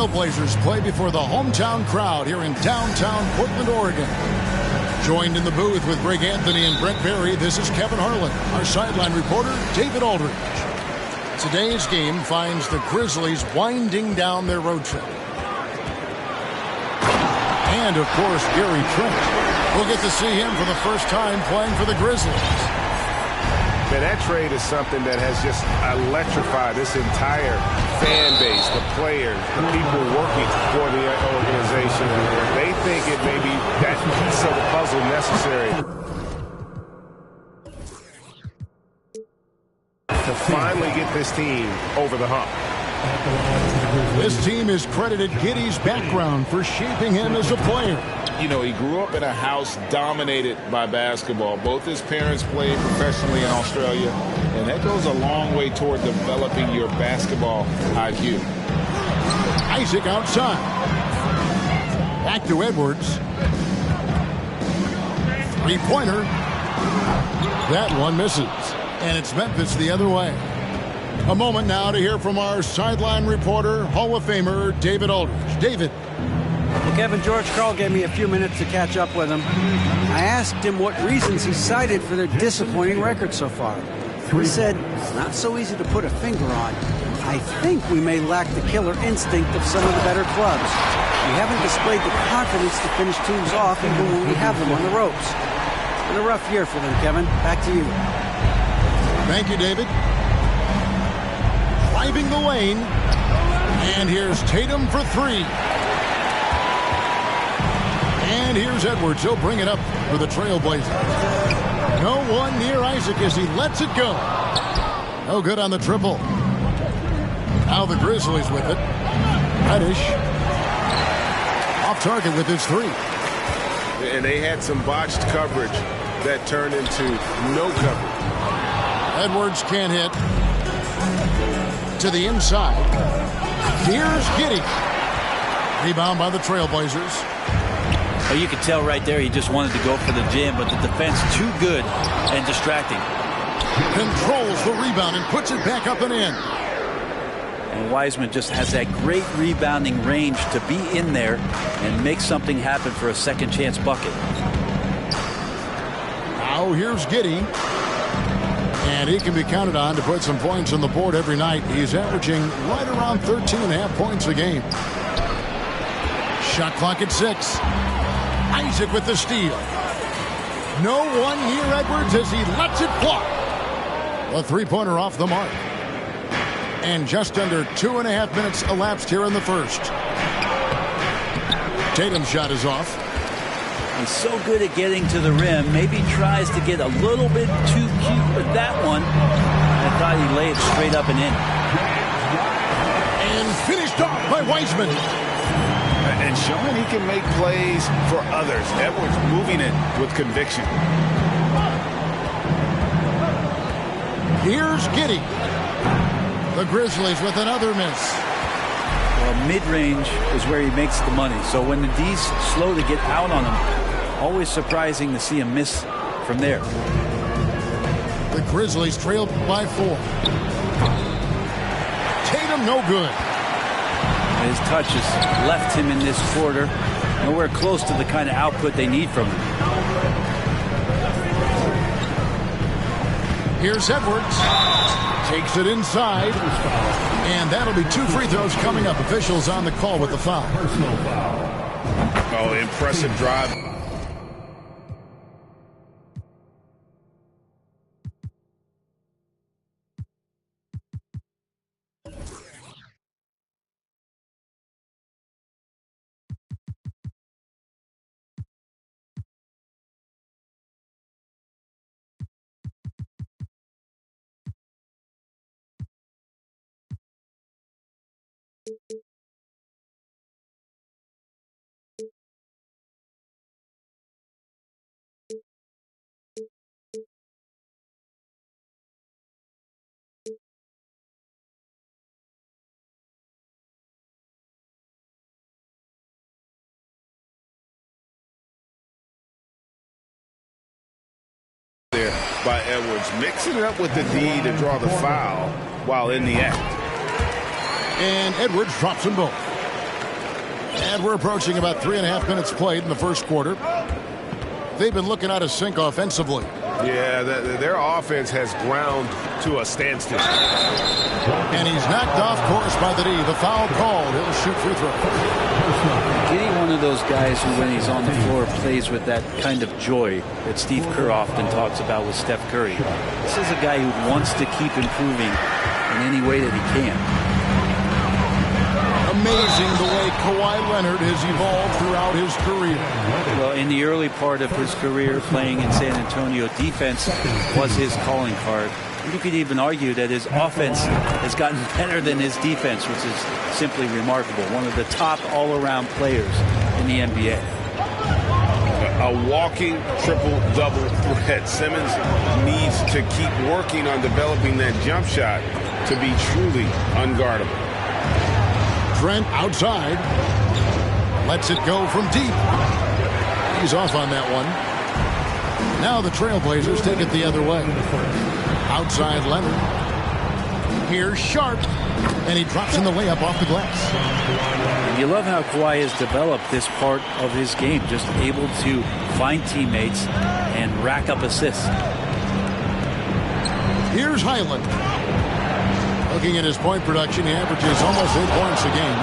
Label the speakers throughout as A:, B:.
A: Trailblazers play before the hometown crowd here in downtown Portland, Oregon. Joined in the booth with Greg Anthony and Brent Barry, this is Kevin Harlan. Our sideline reporter, David Aldridge. Today's game finds the Grizzlies winding down their road trip. And, of course, Gary Trent. We'll get to see him for the first time playing for the Grizzlies.
B: Man, that trade is something that has just electrified this entire fan base, the players, the people working for the organization. They think it may be that piece of the puzzle necessary to finally get this team over the hump.
A: This team is credited Giddey's background for shaping him as a player.
C: You know, he grew up in a house dominated by basketball. Both his parents played professionally in Australia, and that goes a long way toward developing your basketball IQ.
A: Isaac outside. Back to Edwards. Three-pointer. That one misses. And it's Memphis the other way. A moment now to hear from our sideline reporter, Hall of Famer David Aldridge. David.
D: Well, Kevin, George Karl gave me a few minutes to catch up with him. I asked him what reasons he cited for their disappointing record so far. He said, it's not so easy to put a finger on. I think we may lack the killer instinct of some of the better clubs. We haven't displayed the confidence to finish teams off even when we have them on the ropes. It's been a rough year for them, Kevin. Back to you.
A: Thank you, David. Driving the lane. And here's Tatum for three. And here's Edwards. He'll bring it up for the Trailblazers. No one near Isaac as he lets it go. No good on the triple. Now the Grizzlies with it. Reddish. Off target with his three.
B: And they had some botched coverage that turned into no coverage.
A: Edwards can't hit. To the inside. Here's Giddey. Rebound by the Trailblazers.
E: Well, you could tell right there he just wanted to go for the jam, but the defense too good and distracting.
A: Controls the rebound and puts it back up and in.
E: And Wiseman just has that great rebounding range to be in there and make something happen for a second chance bucket.
A: Now here's Giddey. And he can be counted on to put some points on the board every night. He's averaging right around 13.5 points a game. Shot clock at 6. Isaac with the steal. No one near Edwards as he lets it fly. A three-pointer off the mark. And just under 2.5 minutes elapsed here in the first. Tatum's shot is off.
E: He's so good at getting to the rim. Maybe tries to get a little bit too cute with that one. I thought he'd lay it straight up and in.
A: And finished off by Wiseman.
B: And showing he can make plays for others. Edwards moving it with conviction.
A: Here's Giddey. The Grizzlies with another miss.
E: Well, mid-range is where he makes the money. So when the D's slow to get out on him, always surprising to see him miss from there.
A: The Grizzlies trailed by 4. Tatum no good.
E: His touches left him in this quarter. Nowhere close to the kind of output they need from him.
A: Here's Edwards. Takes it inside. And that'll be 2 free throws coming up. Officials on the call with the foul.
B: Oh, impressive drive. There by Edwards, mixing it up with the D to draw the foul while in the act.
A: And Edwards drops them both. And we're approaching about 3.5 minutes played in the first quarter. They've been looking out of sync offensively.
B: Yeah, their offense has ground to a standstill.
A: And he's knocked off course by the D. The foul called. He'll shoot free throw.
E: Getting one of those guys who, when he's on the floor, plays with that kind of joy that Steve Kerr often talks about with Steph Curry. This is a guy who wants to keep improving in any way that he can.
A: Amazing the way Kawhi Leonard has evolved throughout his career.
E: Well, in the early part of his career playing in San Antonio, defense was his calling card. You could even argue that his offense has gotten better than his defense, which is simply remarkable. One of the top all-around players in the NBA.
B: A walking triple-double threat. Simmons needs to keep working on developing that jump shot to be truly unguardable.
A: Trent outside. Lets it go from deep. He's off on that one. Now the Trailblazers take it the other way. Outside Leonard. Here's Sharp. And he drops in the layup off the glass.
E: And you love how Kawhi has developed this part of his game. Just able to find teammates and rack up assists.
A: Here's Highland. Looking at his point production, he averages almost 8 points a game.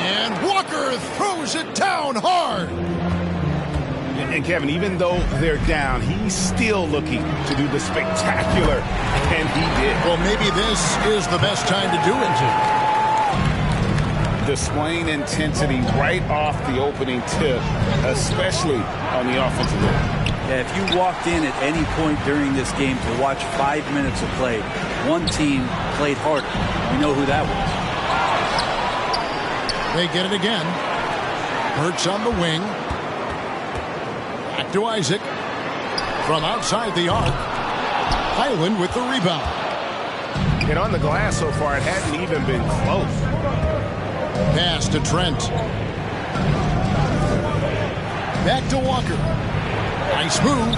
A: And Walker throws it down hard.
B: And Kevin, even though they're down, he's still looking to do the spectacular, and he did.
A: Well, maybe this is the best time to do it.
B: Displaying intensity right off the opening tip, especially on the offensive end.
E: Yeah, if you walked in at any point during this game to watch 5 minutes of play, one team played harder. We know who that was.
A: They get it again. Hurts on the wing. Back to Isaac. From outside the arc. Highland with the rebound.
B: And on the glass so far, it hadn't even been close.
A: Pass to Trent. Back to Walker. Nice move.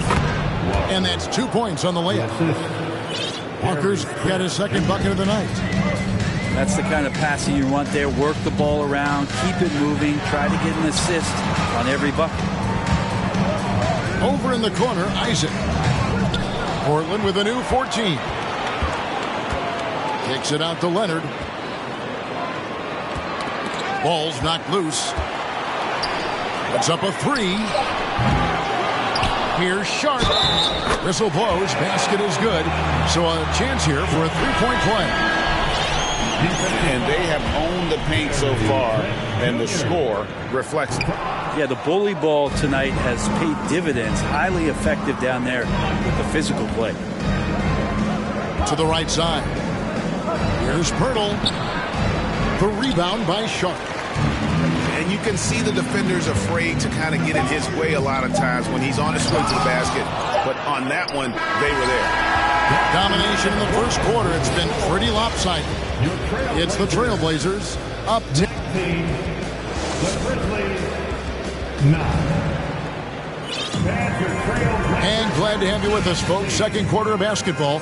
A: And that's 2 points on the layup. Walker's got his second bucket of the night.
E: That's the kind of passing you want there. Work the ball around, keep it moving, try to get an assist on every bucket.
A: Over in the corner, Isaac. Portland with a new 14. Kicks it out to Leonard. Ball's knocked loose. Puts up a three. Here's Sharp. Whistle blows. Basket is good. So a chance here for a three-point play.
C: And they have owned the paint so far, and the score reflects it.
E: Yeah, the bully ball tonight has paid dividends. Highly effective down there with the physical play.
A: To the right side. Here's Pirtle. The rebound by Sharp.
B: And you can see the defenders afraid to kind of get in his way a lot of times when he's on his way to the basket. But on that one, they were there.
A: Domination in the first quarter. It's been pretty lopsided. It's the Trailblazers up 10. And glad to have you with us, folks. Second quarter of basketball.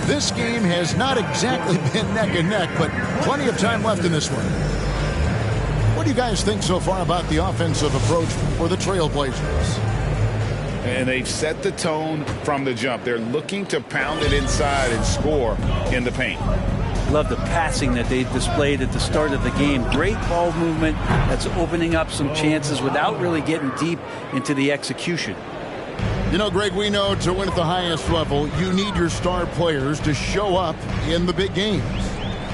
A: This game has not exactly been neck and neck, but plenty of time left in this one. What do you guys think so far about the offensive approach for the Trailblazers?
C: And they've set the tone from the jump. They're looking to pound it inside and score in the paint.
E: Love the passing that they displayed at the start of the game. Great ball movement that's opening up some chances without really getting deep into the execution.
A: You know, Greg, we know to win at the highest level, you need your star players to show up in the big games.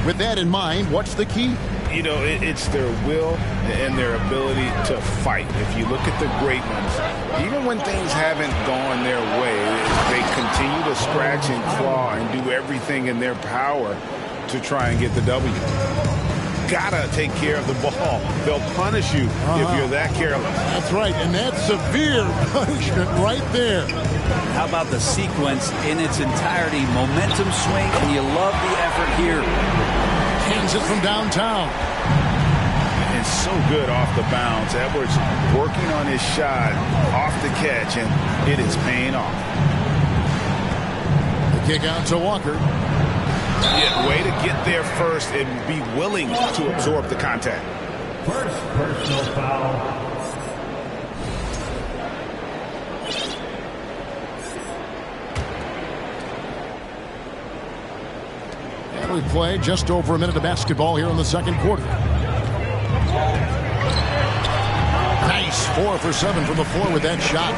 A: With that in mind, what's the key?
C: You know, it's their will and their ability to fight. If you look at the great ones, even when things haven't gone their way, they continue to scratch and claw and do everything in their power to try and get the W. Gotta take care of the ball. They'll punish you if you're that careless.
A: That's right, and that's severe punishment right there.
E: How about the sequence in its entirety? Momentum swing, and you love the effort here.
A: Hangs it from downtown.
C: And so good off the bounce. Edwards working on his shot off the catch, and it is paying off.
A: The kick out to Walker.
B: Yeah, way to get there first and be willing to absorb the contact.
F: First personal foul.
A: And we play just over a minute of basketball here in the second quarter. Nice 4 for 7 from the floor with that shot.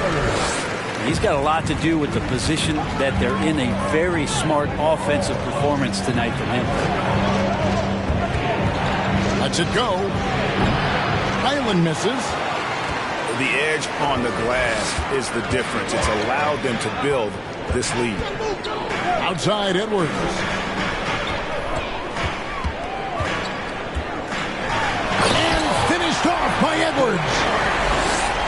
E: He's got a lot to do with the position that they're in. A very smart offensive performance tonight from him.
A: Lets it go. Highland misses.
B: The edge on the glass is the difference. It's allowed them to build this lead.
A: Outside Edwards. And finished off by Edwards.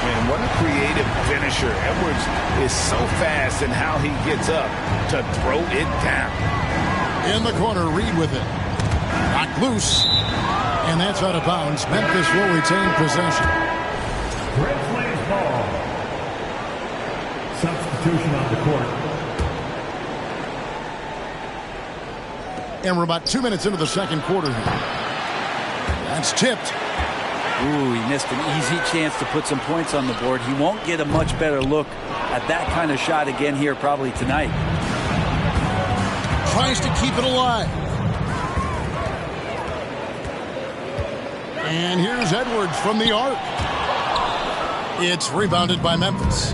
B: And what a creative finisher. Edwards is so fast in how he gets up to throw it down.
A: In the corner, Reed with it. Knocked loose. And that's out of bounds. Memphis will retain possession.
F: Grizzlies ball. Substitution on the court.
A: And we're about 2 minutes into the second quarter here. That's tipped.
E: Ooh, he missed an easy chance to put some points on the board. He won't get a much better look at that kind of shot again here probably tonight.
A: Tries to keep it alive. And here's Edwards from the arc. It's rebounded by Memphis.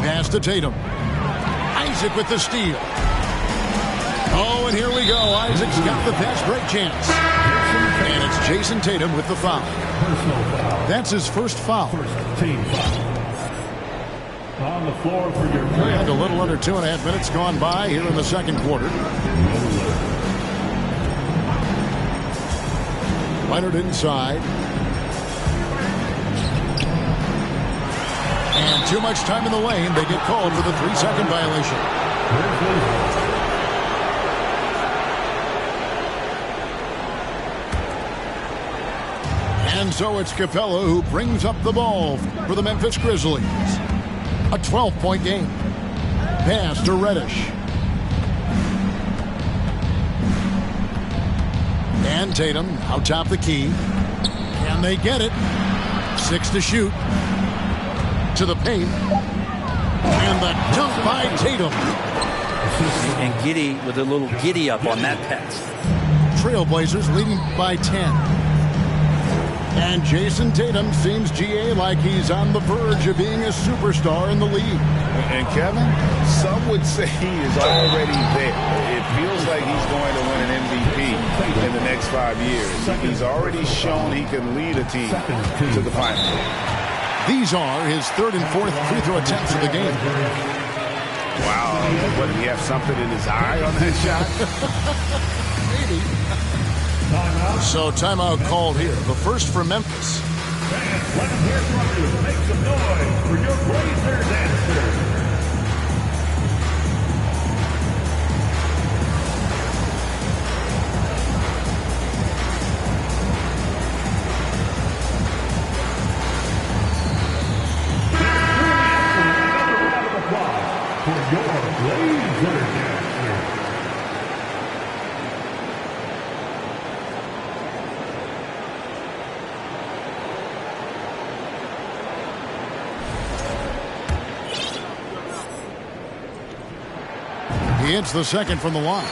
A: Pass to Tatum. Isaac with the steal. Oh, and here we go. Isaac's got the fast break chance. And it's Jason Tatum with the foul.
F: Personal foul.
A: That's his first foul.
F: First team foul. On the floor for your
A: And a little under 2.5 minutes gone by here in the second quarter. Leonard inside. And too much time in the lane. They get called for the 3-second violation. And so it's Capella who brings up the ball for the Memphis Grizzlies. A 12-point game. Pass to Reddish. And Tatum out top the key. Can they get it? 6 to shoot. To the paint. And the dunk by Tatum.
E: And Giddey with a little giddy up on that pass.
A: Trailblazers leading by 10. And Jason Tatum seems, GA, like he's on the verge of being a superstar in the league.
C: And Kevin, some would say he is already there. It feels like he's going to win an MVP in the next 5 years. He's already shown he can lead a team to the final.
A: These are his third and fourth free throw attempts of the game.
B: Wow. What, did he have something in his eye on that shot?
A: Maybe. So timeout called here. The first for Memphis.
F: Let them hear from you. Make some noise for your Blazers answer.
A: He hits the second from the line.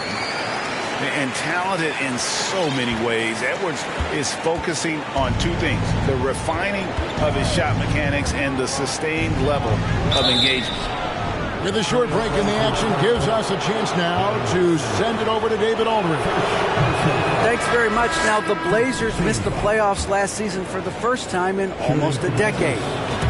C: And talented in so many ways. Edwards is focusing on two things: the refining of his shot mechanics and the sustained level of engagement.
A: With a short break in the action, gives us a chance now to send it over to David Aldridge.
D: Thanks very much. Now, the Blazers missed the playoffs last season for the first time in almost a decade.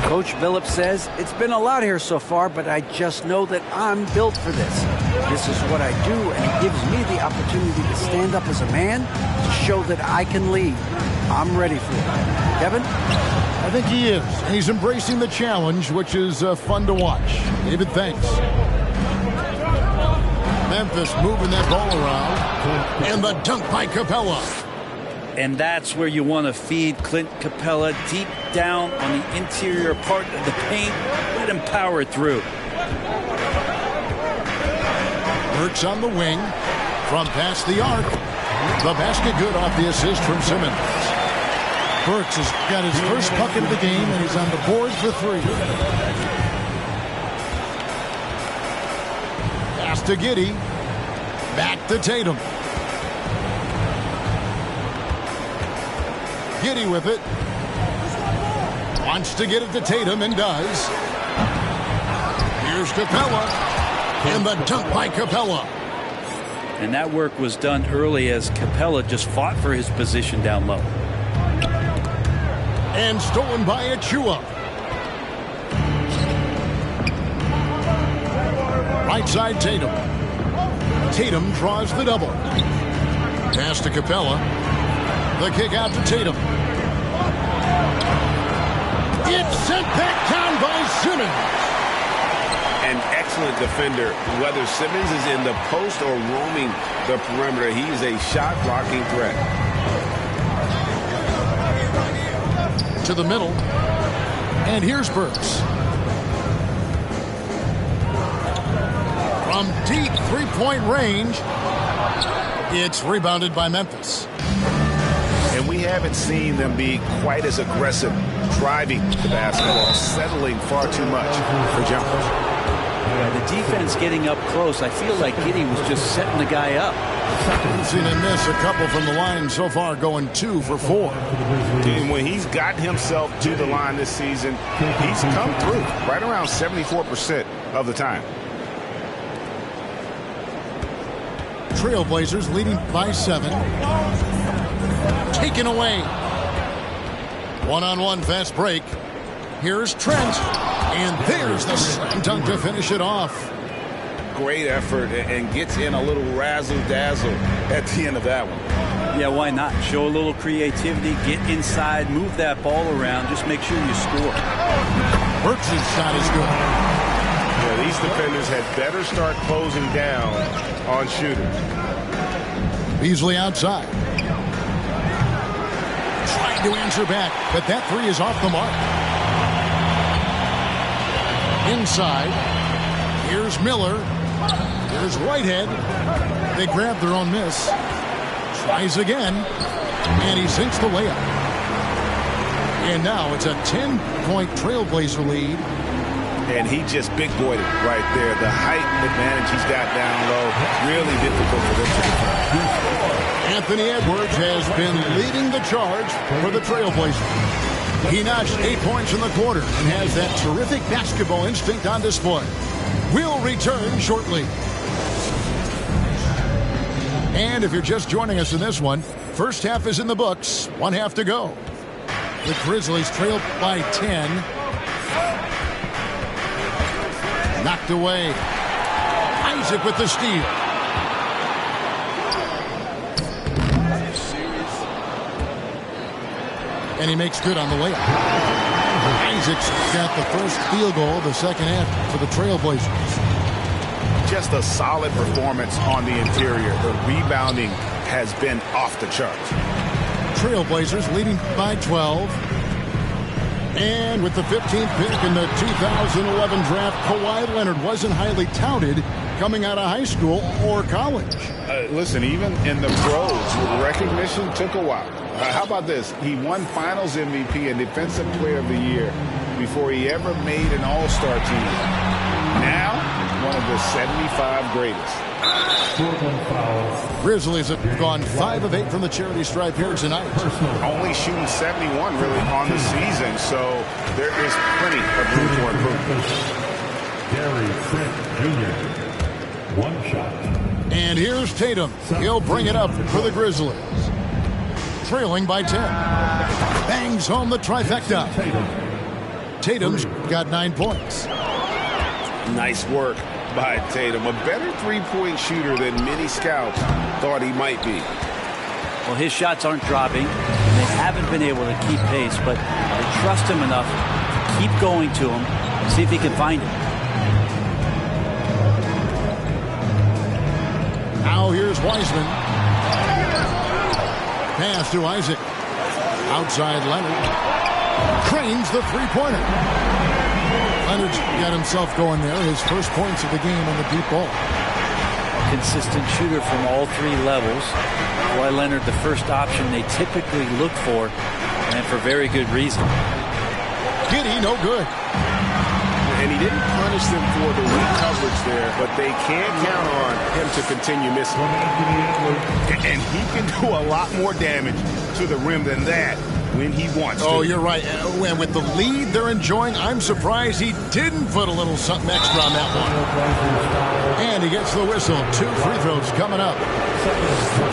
D: Coach Billups says, it's been a lot here so far, but I just know that I'm built for this. This is what I do, and it gives me the opportunity to stand up as a man to show that I can lead. I'm ready for it. Kevin?
A: I think he is. And he's embracing the challenge, which is fun to watch. David, thanks. Memphis moving that ball around. And the dunk by Capella.
E: And that's where you want to feed Clint Capella, deep down on the interior part of the paint. Let him power through.
A: Burks on the wing. From past the arc. The basket good off the assist from Simmons. Burks has got his first puck in the game, and he's on the board for 3. Pass to Giddey. Back to Tatum. Giddey with it. Wants to get it to Tatum and does. Here's Capella. And the dunk by Capella.
E: And that work was done early as Capella just fought for his position down low.
A: And stolen by Achua. Right side Tatum. Tatum draws the double. Pass to Capella. The kick out to Tatum. It's sent back down by Simmons.
B: An excellent defender. Whether Simmons is in the post or roaming the perimeter, he is a shot blocking threat.
A: To the middle. And here's Burks. From deep three-point range, it's rebounded by Memphis.
B: And we haven't seen them be quite as aggressive driving the basketball, settling far too much for jumpers.
E: Yeah, the defense getting up close. I feel like Giddey was just setting the guy up.
A: We've seen him miss a couple from the line so far, going 2 for 4.
B: And when he's gotten himself to the line this season, he's come through right around 74% of the time.
A: Trailblazers leading by 7. Taken away. One-on-one fast break. Here's Trent. And there's the slam dunk to finish it off.
C: Great effort and gets in a little razzle-dazzle at the end of that one.
E: Yeah, why not? Show a little creativity, get inside, move that ball around, just make sure you score.
A: Burks' shot is good.
B: Yeah, these defenders had better start closing down on shooters.
A: Beasley outside. Trying to answer back, but that 3 is off the mark. Inside. Here's Miller. Here's Whitehead. They grab their own miss. Tries again, and he sinks the layup. And now it's a 10-point Trailblazer lead.
B: And he just big-boyed it right there. The height advantage he's got down low, really difficult for them to defend.
A: Anthony Edwards has been leading the charge for the Trailblazers. He notched 8 points in the quarter and has that terrific basketball instinct on display. We'll return shortly. And if you're just joining us in this one, first half is in the books, 1 half to go. The Grizzlies trail by 10. Knocked away. Isaac with the steal. And he makes good on the layup. Isaac's got the first field goal of the second half for the Trailblazers.
B: Just a solid performance on the interior. The rebounding has been off the charts.
A: Trailblazers leading by 12. And with the 15th pick in the 2011 draft, Kawhi Leonard wasn't highly touted coming out of high school or college.
C: Listen, even in the pros, recognition took a while. How about this? He won Finals MVP and Defensive Player of the Year before he ever made an All-Star team. Now, one of the 75 greatest.
A: Grizzlies have gone 5 of 8 from the charity stripe here tonight.
B: Only shooting 71 really on the season, so there is plenty of room for improvement.
F: Gary Trent Jr. One shot.
A: And here's Tatum. He'll bring it up for the Grizzlies. Trailing by 10. Bangs home the trifecta. Tatum's got 9 points.
B: Nice work by Tatum. A better three-point shooter than many scouts thought he might be.
E: Well, his shots aren't dropping. And they haven't been able to keep pace, but they trust him enough to keep going to him, see if he can find it.
A: Now here's Wiseman. Pass to Isaac. Outside Leonard. Cranes the three-pointer. Leonard's got himself going there. His first points of the game on the deep ball.
E: Consistent shooter from all 3 levels. Kawhi Leonard, the first option they typically look for, and for very good reason.
A: Giddey, no good.
B: And he didn't punish them for the weak coverage there, but they can't count on him to continue missing. And he can do a lot more damage to the rim than that when he wants to.
A: Oh, you're right. And with the lead they're enjoying, I'm surprised he didn't put a little something extra on that one. And he gets the whistle. 2 free throws coming up.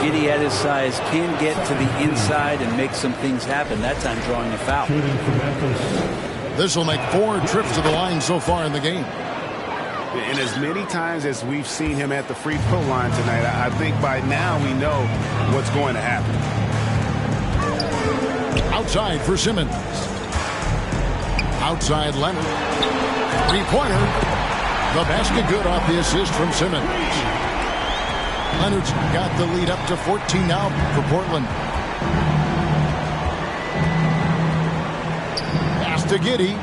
E: Giddey at his size can get to the inside and make some things happen, that time drawing a foul.
A: This will make 4 trips to the line so far in the game.
B: And as many times as we've seen him at the free throw line tonight, I think by now we know what's going to happen.
A: Outside for Simmons. Outside Leonard. Three-pointer. The basket good off the assist from Simmons. Leonard's got the lead up to 14 now for Portland. Pass to Giddey.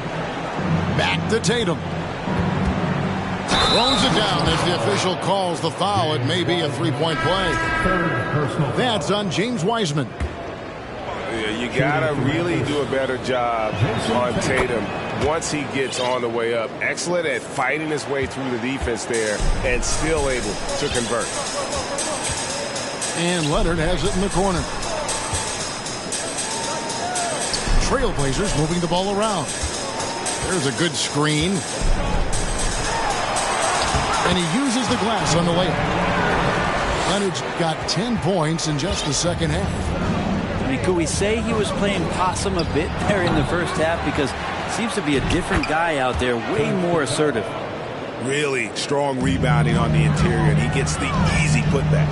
A: Back to Tatum. Throws it down as the official calls the foul. It may be a three-point play. That's on James Wiseman.
B: You gotta really do a better job on Tatum once he gets on the way up. Excellent at fighting his way through the defense there and still able to convert.
A: And Leonard has it in the corner. Trailblazers moving the ball around. There's a good screen. And he uses the glass on the layup. Leonard's got 10 points in just the second half.
E: I mean, could we say he was playing possum a bit there in the first half? Because it seems to be a different guy out there, way more assertive.
B: Really strong rebounding on the interior, and he gets the easy putback.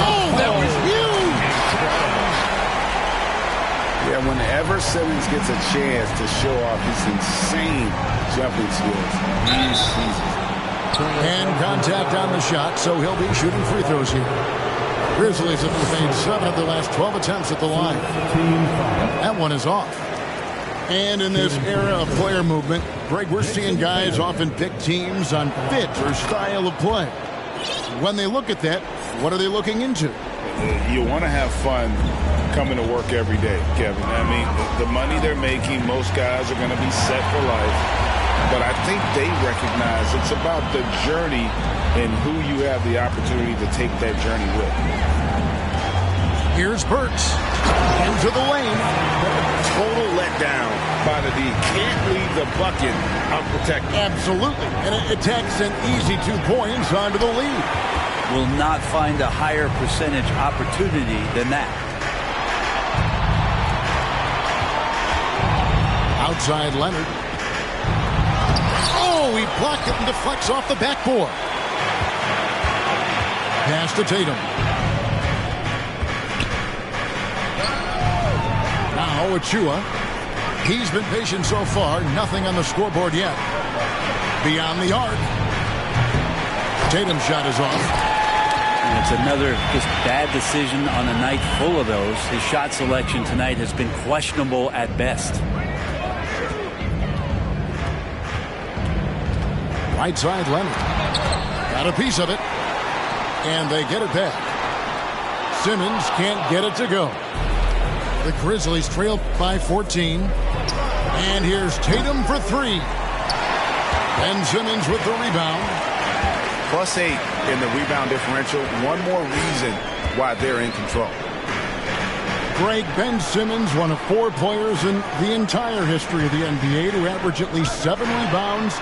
A: Oh, that was huge!
B: Yeah, whenever Simmons gets a chance to show off his insane jumping skills, he seizes.
A: And contact on the shot, so he'll be shooting free throws here. Grizzlies have made 7 of the last 12 attempts at the line. That one is off. And in this era of player movement, Greg, we're seeing guys often pick teams on fit or style of play. When they look at that, what are they looking into?
C: you want to have fun coming to work every day, Kevin. I mean, the money they're making, most guys are going to be set for life. But I think they recognize it's about the journey and who you have the opportunity to take that journey with.
A: Here's Burks into the lane.
C: Total letdown by the D. Can't leave the bucket unprotected.
A: Absolutely. And it takes an easy 2 points onto the lead.
E: Will not find a higher percentage opportunity than that.
A: Outside Leonard. Oh, he blocked it and deflects off the backboard. Pass to Tatum. Now Achua. He's been patient so far. Nothing on the scoreboard yet. Beyond the arc. Tatum's shot is off.
E: And it's another just bad decision on a night full of those. His shot selection tonight has been questionable at best.
A: Right side Leonard. Got a piece of it. And they get it back. Simmons can't get it to go. The Grizzlies trail by 14. And here's Tatum for 3. Ben Simmons with the rebound.
C: +8 in the rebound differential. One more reason why they're in control.
A: Greg, Ben Simmons, one of 4 players in the entire history of the NBA to average at least 7 rebounds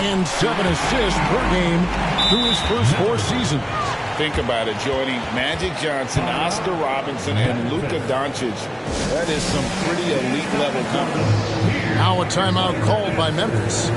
A: and 7 assists per game through his first 4 seasons.
C: Think about it, Jordy. Magic Johnson, Oscar Robinson, and Luka Doncic. That is some pretty elite level company.
A: Now a timeout called by Memphis.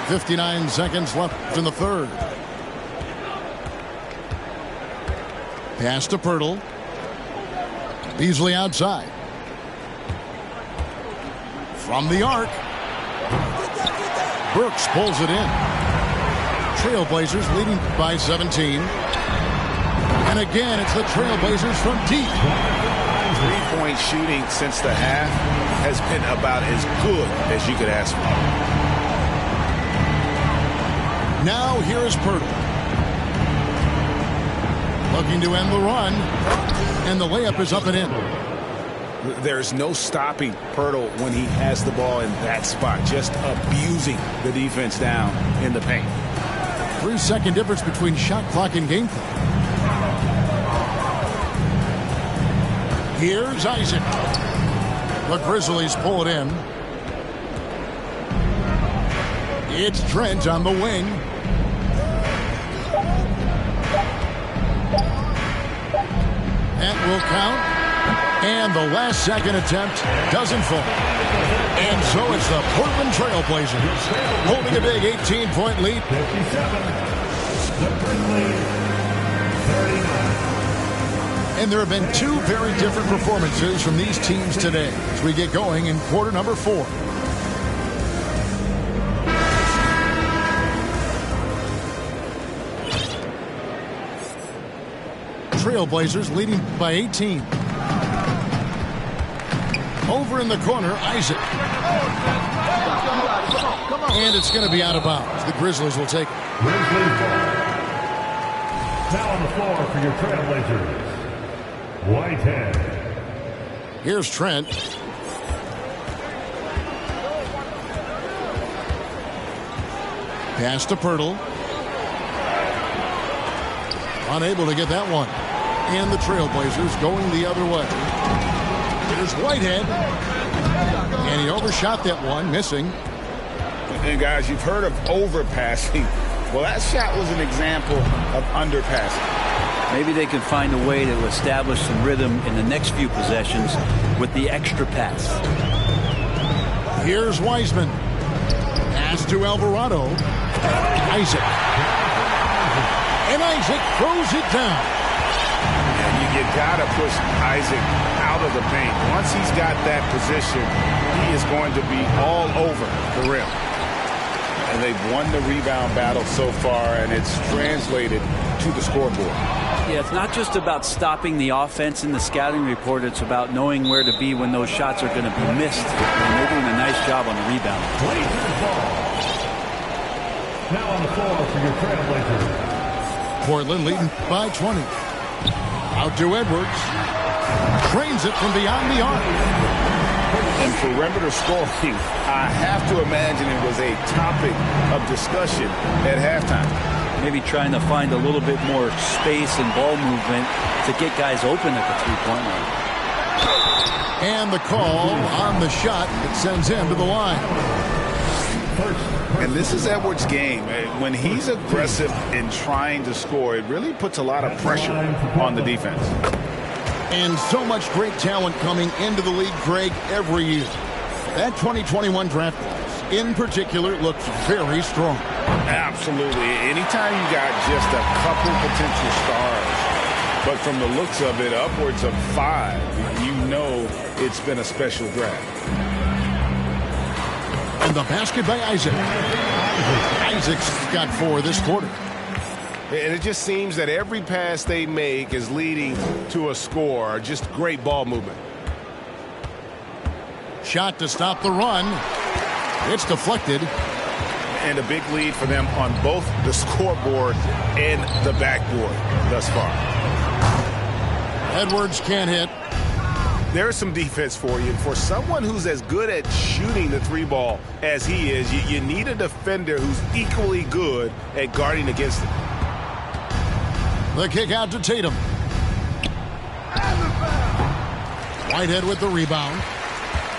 A: .59 seconds left in the third. Pass to Pirtle. Beasley outside. From the arc. Burks pulls it in. Trailblazers leading by 17. And again, it's the Trailblazers from deep.
C: 3-point shooting since the half has been about as good as you could ask for.
A: Now here is Pirtle. Looking to end the run. And the layup is up and in.
C: There's no stopping Pirtle when he has the ball in that spot. Just abusing the defense down in the paint.
A: 3-second difference between shot clock and game clock. Here's Isaac. The Grizzlies pull it in. It's Trent on the wing. That will count. And the last second attempt doesn't fall. And so it's the Portland Trailblazers holding a big 18-point lead.
F: 57. The Grizzlies, 39.
A: And there have been 2 very different performances from these teams today as we get going in quarter number 4. Trailblazers leading by 18. Over in the corner, Isaac. And it's going to be out of bounds. The Grizzlies will take it.
F: Grizzlies ball. Now on the floor for your Trailblazers, Whitehead.
A: Here's Trent. Pass to Pirtle. Unable to get that one. And the Trailblazers going the other way. Here's Whitehead. And he overshot that one, missing.
C: And guys, you've heard of overpassing. Well, that shot was an example of underpassing.
E: Maybe they could find a way to establish some rhythm in the next few possessions with the extra pass.
A: Here's Wiseman. Pass to Alvarado. Isaac. And Isaac throws it down.
C: And you got to push Isaac out
B: of the paint. Once he's got that position, he is going to be all over the rim. And they've won the rebound battle so far, and it's translated to the scoreboard.
E: Yeah, it's not just about stopping the offense in the scouting report. It's about knowing where to be when those shots are going to be missed. And they're doing a nice job on the rebound.
F: Blazers ball. Now on the floor for your Trailblazers.
A: Portland leading by 20. Out to Edwards. Trains it from beyond the arc.
B: And perimeter scoring, I have to imagine it was a topic of discussion at halftime.
E: Maybe trying to find a little bit more space and ball movement to get guys open at the three-point line.
A: And the call on the shot that sends him to the line.
C: And this is Edwards' game. When he's aggressive in trying to score, it really puts a lot of pressure on the defense.
A: And so much great talent coming into the league, Greg, every year. That 2021 draft class, in particular, looks very strong.
C: Absolutely. Anytime you got just a couple potential stars, but from the looks of it, upwards of 5, you know it's been a special draft.
A: And the basket by Isaac. Isaac's got 4 this quarter.
B: And it just seems that every pass they make is leading to a score. Just great ball movement.
A: Shot to stop the run. It's deflected.
B: And a big lead for them on both the scoreboard and the backboard thus far.
A: Edwards can't hit.
B: There's some defense for you. For someone who's as good at shooting the 3-ball as he is, you need a defender who's equally good at guarding against it.
A: The kick out to Tatum. Whitehead with the rebound.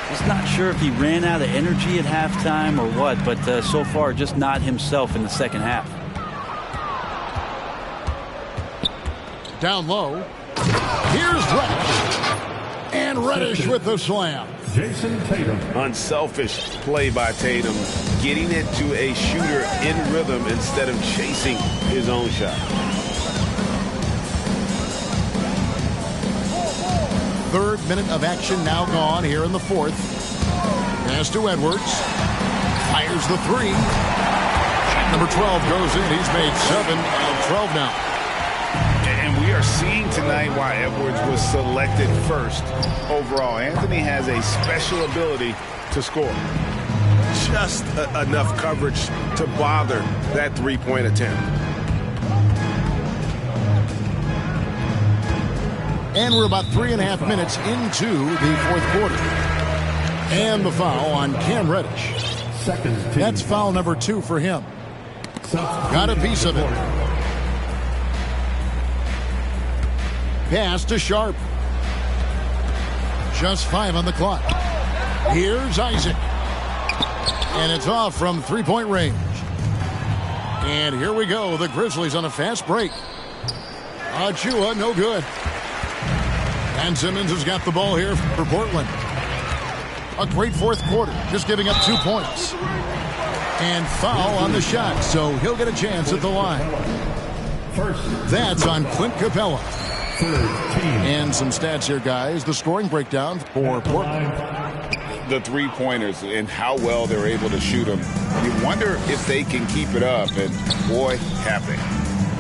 E: Just not sure if he ran out of energy at halftime or what, but so far just not himself in the second half.
A: Down low. Here's Reddish. And Reddish with the slam.
F: Jason Tatum.
B: Unselfish play by Tatum, getting it to a shooter in rhythm instead of chasing his own shot.
A: Third minute of action now gone here in the fourth. Pass to Edwards. Fires the 3. Shot number 12 goes in. He's made 7 out of 12 now.
C: And we are seeing tonight why Edwards was selected first overall. Anthony has a special ability to score.
B: Just enough coverage to bother that 3-point attempt.
A: And we're about 3.5 minutes into the fourth quarter. And the foul on Cam Reddish.
F: Second team.
A: That's foul number 2 for him. Got a piece of it. Pass to Sharp. Just 5 on the clock. Here's Isaac. And it's off from 3-point range. And here we go. The Grizzlies on a fast break. Achua, no good. And Simmons has got the ball here for Portland. A great fourth quarter, just giving up 2 points. And foul on the shot, so he'll get a chance at the line. That's on Clint Capella. And some stats here, guys. The scoring breakdown for Portland.
C: The 3-pointers and how well they're able to shoot them. You wonder if they can keep it up, and boy, have they.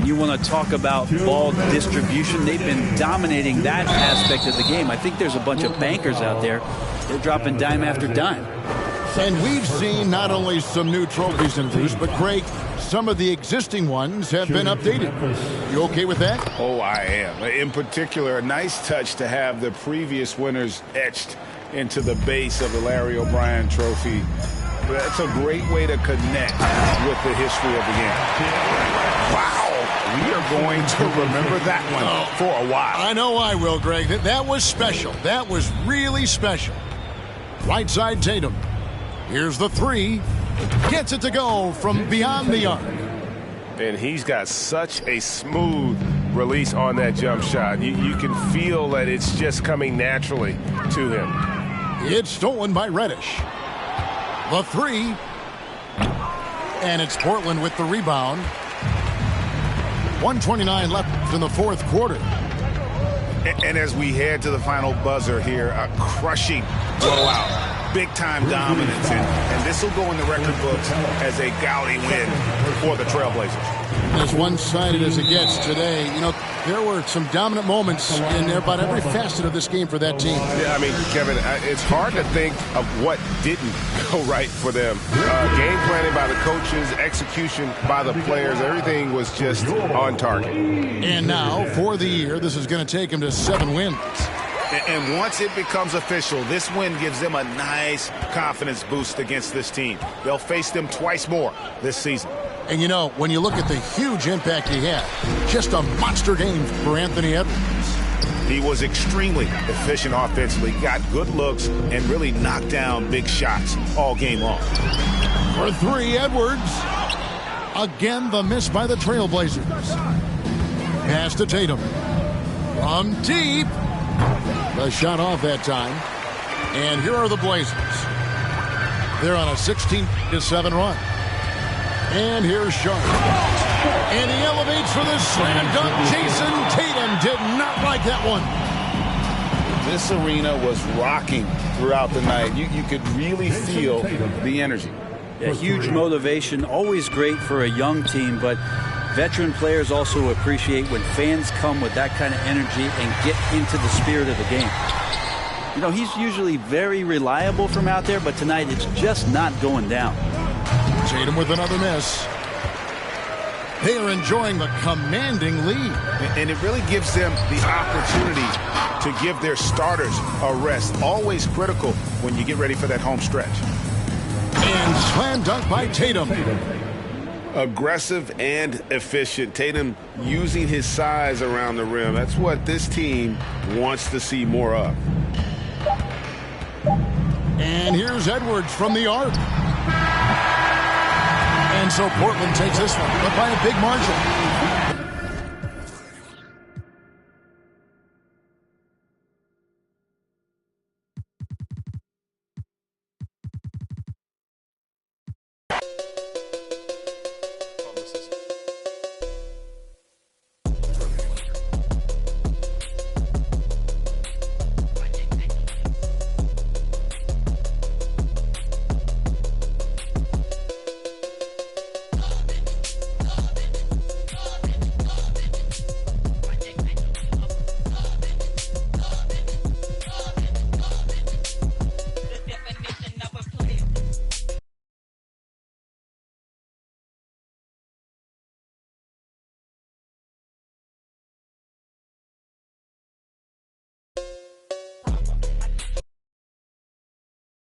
E: You want to talk about ball distribution. They've been dominating that aspect of the game. I think there's a bunch of bankers out there. They're dropping dime after dime.
A: And we've seen not only some new trophies introduced, but Craig, some of the existing ones have been updated. You okay with that?
C: Oh, I am. In particular, a nice touch to have the previous winners etched into the base of the Larry O'Brien Trophy. That's a great way to connect with the history of the game. Wow. We are going to remember that one for a while.
A: I know I will, Greg. That was special. That was really special. Right side Tatum. Here's the 3. Gets it to go from beyond the arc.
B: And he's got such a smooth release on that jump shot. You can feel that it's just coming naturally to him.
A: It's stolen by Reddish. The 3. And it's Portland with the rebound. 1:29 left in the fourth quarter.
C: And as we head to the final buzzer here, a crushing blowout, big-time dominance, and this will go in the record books as a gaudy win for the Trailblazers.
A: As one-sided as it gets today, you know, there were some dominant moments in about every facet of this game for that team.
B: Yeah, I mean, Kevin, it's hard to think of what didn't go right for them. Game planning by the coaches, execution by the players, everything was just on target.
A: And now, for the year, this is going to take them to 7 wins.
C: And once it becomes official, this win gives them a nice confidence boost against this team. They'll face them twice more this season.
A: And, you know, when you look at the huge impact he had, just a monster game for Anthony Edwards.
C: He was extremely efficient offensively, got good looks, and really knocked down big shots all game long.
A: For 3, Edwards. Again, the miss by the Trailblazers. Pass to Tatum. From deep. The shot off that time. And here are the Blazers. They're on a 16-7 run. And here's Sharp. And he elevates for the slam dunk. Jason Tatum did not like that one.
C: This arena was rocking throughout the night. You could really feel the energy.
E: Yeah, huge motivation, always great for a young team, but veteran players also appreciate when fans come with that kind of energy and get into the spirit of the game. You know, he's usually very reliable from out there, but tonight it's just not going down.
A: Tatum with another miss. They are enjoying the commanding lead.
C: And it really gives them the opportunity to give their starters a rest. Always critical when you get ready for that home stretch.
A: And slam dunk by Tatum.
B: Aggressive and efficient. Tatum using his size around the rim. That's what this team wants to see more of.
A: And here's Edwards from the arc. And so Portland takes this one, but by a big margin.